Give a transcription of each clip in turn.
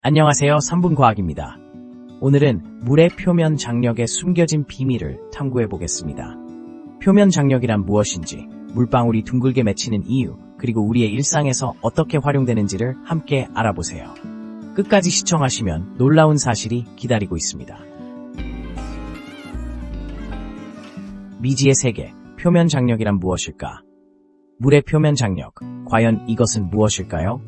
안녕하세요. 3분 과학입니다. 오늘은 물의 표면 장력의 숨겨진 비밀을 탐구해 보겠습니다. 표면 장력이란 무엇인지, 물방울이 둥글게 맺히는 이유, 그리고 우리의 일상에서 어떻게 활용되는지를 함께 알아보세요. 끝까지 시청하시면 놀라운 사실이 기다리고 있습니다. 미지의 세계, 표면 장력이란 무엇일까? 물의 표면 장력, 과연 이것은 무엇일까요?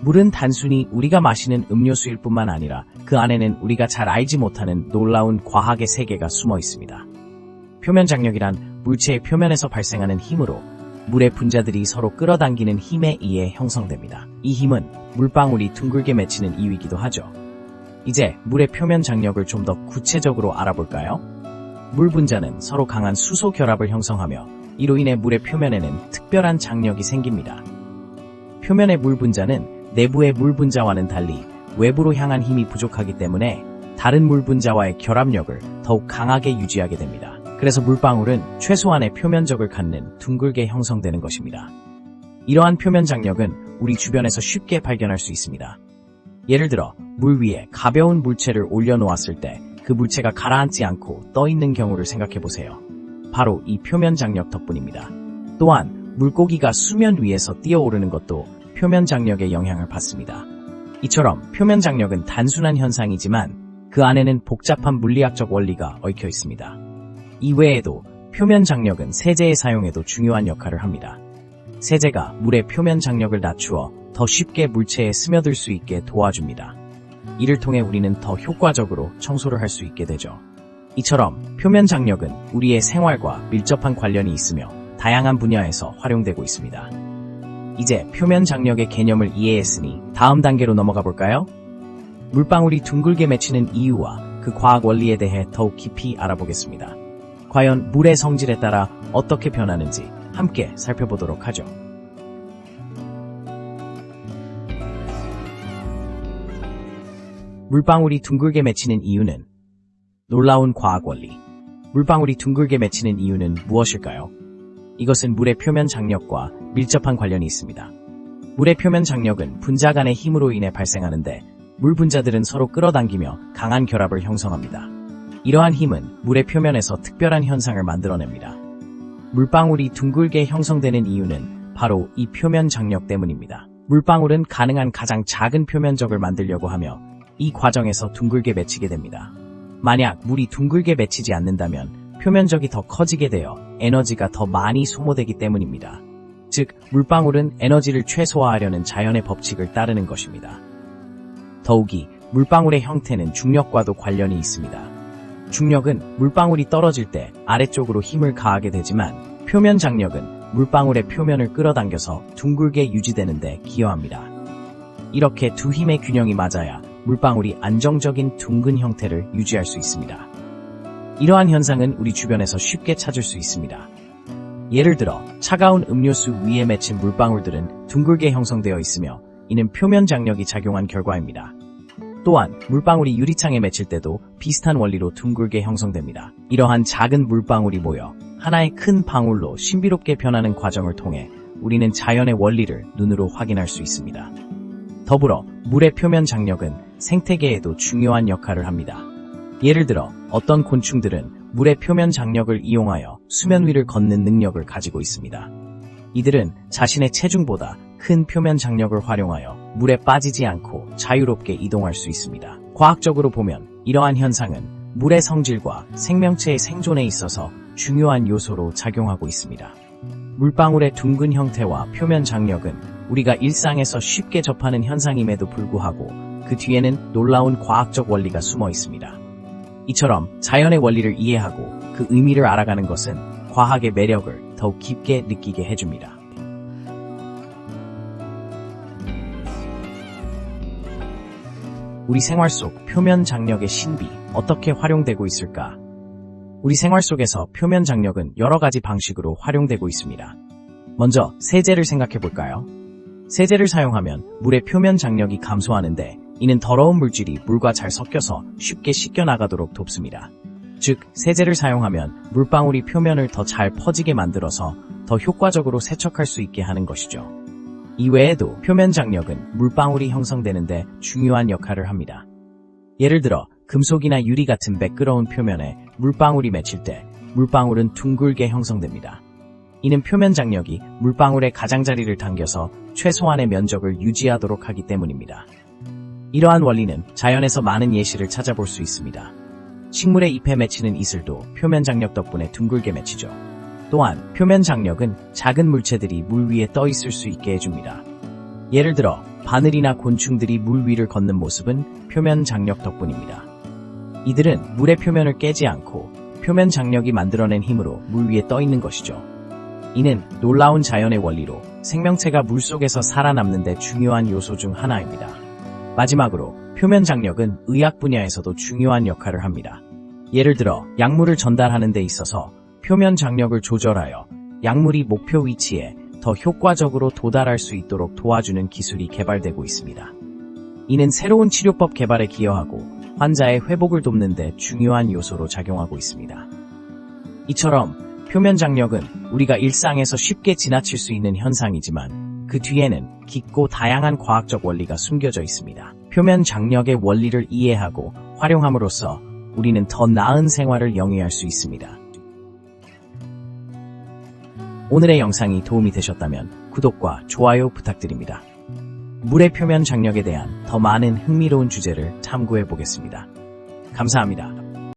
물은 단순히 우리가 마시는 음료수일 뿐만 아니라 그 안에는 우리가 잘 알지 못하는 놀라운 과학의 세계가 숨어 있습니다. 표면 장력이란 물체의 표면에서 발생하는 힘으로 물의 분자들이 서로 끌어당기는 힘에 의해 형성됩니다. 이 힘은 물방울이 둥글게 맺히는 이유이기도 하죠. 이제 물의 표면 장력을 좀 더 구체적으로 알아볼까요? 물 분자는 서로 강한 수소 결합을 형성하며 이로 인해 물의 표면에는 특별한 장력이 생깁니다. 표면의 물 분자는 내부의 물 분자와는 달리 외부로 향한 힘이 부족하기 때문에 다른 물 분자와의 결합력을 더욱 강하게 유지하게 됩니다. 그래서 물방울은 최소한의 표면적을 갖는 둥글게 형성되는 것입니다. 이러한 표면 장력은 우리 주변에서 쉽게 발견할 수 있습니다. 예를 들어 물 위에 가벼운 물체를 올려놓았을 때 그 물체가 가라앉지 않고 떠있는 경우를 생각해보세요. 바로 이 표면 장력 덕분입니다. 또한 물고기가 수면 위에서 뛰어오르는 것도 표면 장력의 영향을 받습니다. 이처럼 표면 장력은 단순한 현상이지만 그 안에는 복잡한 물리학적 원리가 얽혀 있습니다. 이외에도 표면 장력은 세제의 사용에도 중요한 역할을 합니다. 세제가 물의 표면 장력을 낮추어 더 쉽게 물체에 스며들 수 있게 도와줍니다. 이를 통해 우리는 더 효과적으로 청소를 할 수 있게 되죠. 이처럼 표면 장력은 우리의 생활과 밀접한 관련이 있으며 다양한 분야에서 활용되고 있습니다. 이제 표면 장력의 개념을 이해했으니 다음 단계로 넘어가 볼까요? 물방울이 둥글게 맺히는 이유와 그 과학 원리에 대해 더욱 깊이 알아보겠습니다. 과연 물의 성질에 따라 어떻게 변하는지 함께 살펴보도록 하죠. 물방울이 둥글게 맺히는 이유는 놀라운 과학 원리. 물방울이 둥글게 맺히는 이유는 무엇일까요? 이것은 물의 표면 장력과 밀접한 관련이 있습니다. 물의 표면 장력은 분자 간의 힘으로 인해 발생하는데 물 분자들은 서로 끌어당기며 강한 결합을 형성합니다. 이러한 힘은 물의 표면에서 특별한 현상을 만들어냅니다. 물방울이 둥글게 형성되는 이유는 바로 이 표면 장력 때문입니다. 물방울은 가능한 가장 작은 표면적을 만들려고 하며 이 과정에서 둥글게 맺히게 됩니다. 만약 물이 둥글게 맺히지 않는다면 표면적이 더 커지게 되어 에너지가 더 많이 소모되기 때문입니다. 즉, 물방울은 에너지를 최소화하려는 자연의 법칙을 따르는 것입니다. 더욱이 물방울의 형태는 중력과도 관련이 있습니다. 중력은 물방울이 떨어질 때 아래쪽으로 힘을 가하게 되지만 표면 장력은 물방울의 표면을 끌어당겨서 둥글게 유지되는 데 기여합니다. 이렇게 두 힘의 균형이 맞아야 물방울이 안정적인 둥근 형태를 유지할 수 있습니다. 이러한 현상은 우리 주변에서 쉽게 찾을 수 있습니다. 예를 들어 차가운 음료수 위에 맺힌 물방울들은 둥글게 형성되어 있으며 이는 표면 장력이 작용한 결과입니다. 또한 물방울이 유리창에 맺힐 때도 비슷한 원리로 둥글게 형성됩니다. 이러한 작은 물방울이 모여 하나의 큰 방울로 신비롭게 변하는 과정을 통해 우리는 자연의 원리를 눈으로 확인할 수 있습니다. 더불어 물의 표면 장력은 생태계에도 중요한 역할을 합니다. 예를 들어 어떤 곤충들은 물의 표면 장력을 이용하여 수면 위를 걷는 능력을 가지고 있습니다. 이들은 자신의 체중보다 큰 표면 장력을 활용하여 물에 빠지지 않고 자유롭게 이동할 수 있습니다. 과학적으로 보면 이러한 현상은 물의 성질과 생명체의 생존에 있어서 중요한 요소로 작용하고 있습니다. 물방울의 둥근 형태와 표면 장력은 우리가 일상에서 쉽게 접하는 현상임에도 불구하고 그 뒤에는 놀라운 과학적 원리가 숨어 있습니다. 이처럼 자연의 원리를 이해하고 그 의미를 알아가는 것은 과학의 매력을 더욱 깊게 느끼게 해줍니다. 우리 생활 속 표면 장력의 신비, 어떻게 활용되고 있을까? 우리 생활 속에서 표면 장력은 여러 가지 방식으로 활용되고 있습니다. 먼저 세제를 생각해 볼까요? 세제를 사용하면 물의 표면 장력이 감소하는데 이는 더러운 물질이 물과 잘 섞여서 쉽게 씻겨나가도록 돕습니다. 즉, 세제를 사용하면 물방울이 표면을 더 잘 퍼지게 만들어서 더 효과적으로 세척할 수 있게 하는 것이죠. 이외에도 표면 장력은 물방울이 형성되는데 중요한 역할을 합니다. 예를 들어 금속이나 유리 같은 매끄러운 표면에 물방울이 맺힐 때 물방울은 둥글게 형성됩니다. 이는 표면 장력이 물방울의 가장자리를 당겨서 최소한의 면적을 유지하도록 하기 때문입니다. 이러한 원리는 자연에서 많은 예시를 찾아볼 수 있습니다. 식물의 잎에 맺히는 이슬도 표면 장력 덕분에 둥글게 맺히죠. 또한 표면 장력은 작은 물체들이 물 위에 떠 있을 수 있게 해줍니다. 예를 들어 바늘이나 곤충들이 물 위를 걷는 모습은 표면 장력 덕분입니다. 이들은 물의 표면을 깨지 않고 표면 장력이 만들어낸 힘으로 물 위에 떠 있는 것이죠. 이는 놀라운 자연의 원리로 생명체가 물속에서 살아남는 데 중요한 요소 중 하나입니다. 마지막으로 표면 장력은 의학 분야에서도 중요한 역할을 합니다. 예를 들어 약물을 전달하는 데 있어서 표면 장력을 조절하여 약물이 목표 위치에 더 효과적으로 도달할 수 있도록 도와주는 기술이 개발되고 있습니다. 이는 새로운 치료법 개발에 기여하고 환자의 회복을 돕는 데 중요한 요소로 작용하고 있습니다. 이처럼 표면 장력은 우리가 일상에서 쉽게 지나칠 수 있는 현상이지만 그 뒤에는 깊고 다양한 과학적 원리가 숨겨져 있습니다. 표면 장력의 원리를 이해하고 활용함으로써 우리는 더 나은 생활을 영위할 수 있습니다. 오늘의 영상이 도움이 되셨다면 구독과 좋아요 부탁드립니다. 물의 표면 장력에 대한 더 많은 흥미로운 주제를 탐구해 보겠습니다. 감사합니다.